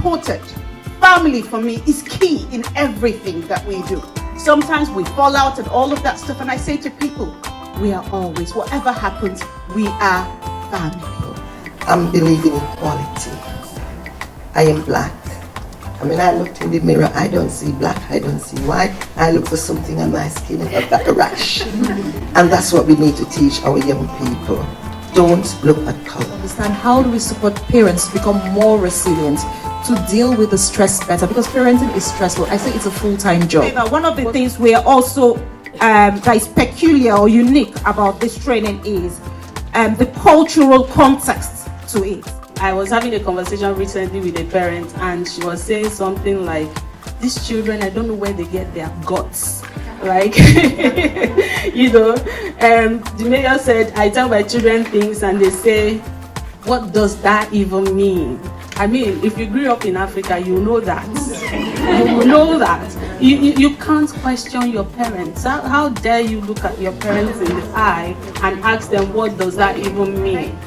supported. Family for me is key in everything that we do. Sometimes we fall out and all of that stuff, and I say to people, we are always, whatever happens, we are family. I'm believing in equality. I am black. I mean, I looked in the mirror, I don't see black, I don't see white. I look for something on my skin and I've got a rash. And that's what we need to teach our young people. Don't look at color. Understand, how do we support parents to become more resilient, to deal with the stress better? Because parenting is stressful. I say it's a full-time job. One of the things we are also that is peculiar or unique about this training is the cultural context to it. I was having a conversation recently with a parent, and she was saying something like, these children, I don't know where they get their guts. Like, the mayor said, I tell my children things and they say, what does that even mean? I mean, if you grew up in Africa, you know that. You know that. You can't question your parents. How dare you look at your parents in the eye and ask them, what does that even mean?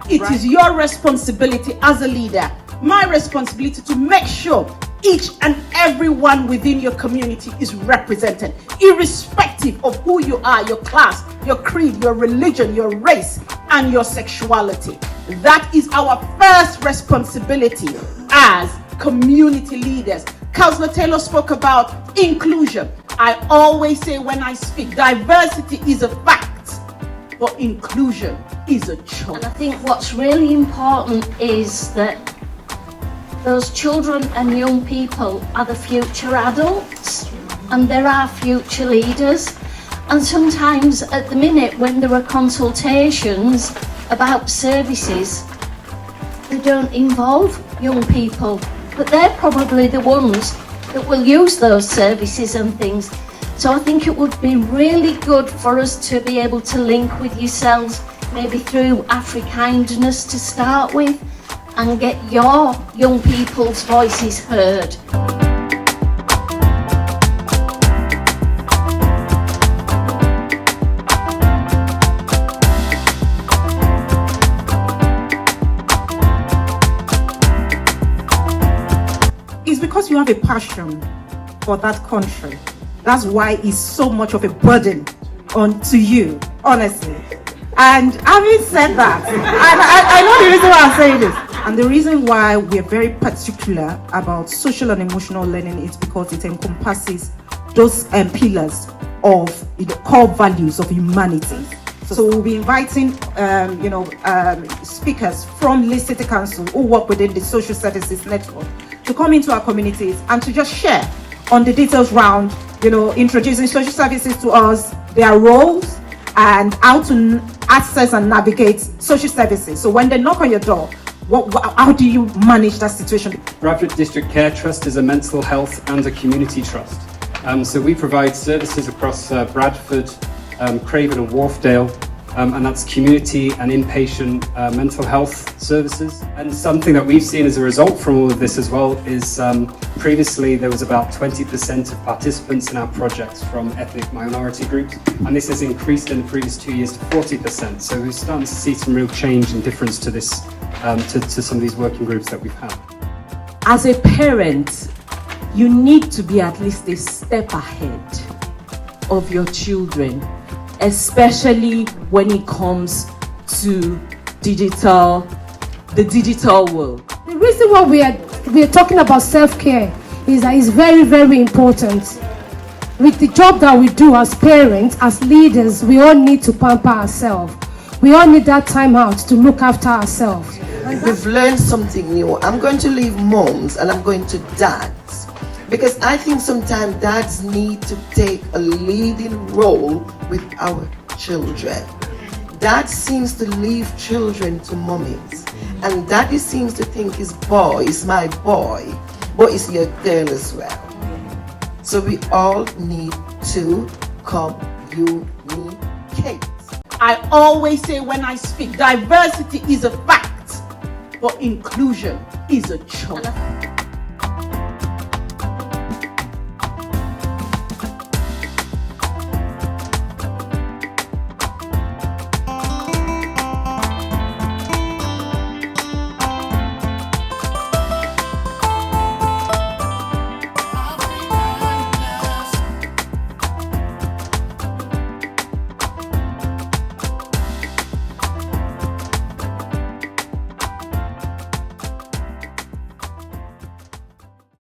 It is your responsibility as a leader, my responsibility, to make sure each and every one within your community is represented, irrespective of who you are, your class, your creed, your religion, your race, and your sexuality. That is our first responsibility as community leaders. Councillor Taylor spoke about inclusion. I always say when I speak, diversity is a fact, but inclusion is a choice. And I think what's really important is that those children and young people are the future adults, and there are future leaders. And sometimes at the minute when there are consultations about services, they don't involve young people, but they're probably the ones that will use those services and things. So I think it would be really good for us to be able to link with yourselves, maybe through Afrikindness to start with, and get your young people's voices heard. It's because you have a passion for that country. That's why it's so much of a burden onto you, honestly. And having said that, I know the reason why I'm saying this. And the reason why we're very particular about social and emotional learning is because it encompasses those pillars of the core values of humanity. So we'll be inviting, speakers from Leeds City Council who work within the social services network to come into our communities and to just share on the details round, introducing social services to us, their roles, and how to access and navigate social services. So when they knock on your door, how do you manage that situation? Bradford District Care Trust is a mental health and a community trust. So we provide services across Bradford, Craven and Wharfdale, and that's community and inpatient mental health services. And something that we've seen as a result from all of this as well is previously there was about 20% of participants in our projects from ethnic minority groups, and this has increased in the previous 2 years to 40%. So we're starting to see some real change and difference to this, to some of these working groups that we've had. As a parent, you need to be at least a step ahead of your children. especially when it comes to the digital world. The reason why we are talking about self-care is that it's very, very important. With the job that we do as parents, as leaders, we all need to pamper ourselves. We all need that time out to look after ourselves. We've learned something new. I'm going to leave moms and I'm going to dads, because I think sometimes dads need to take a leading role with our children. Dad seems to leave children to mummies, and daddy seems to think his boy is my boy, but it's your girl as well. So we all need to communicate. I always say when I speak, diversity is a fact, but inclusion is a choice.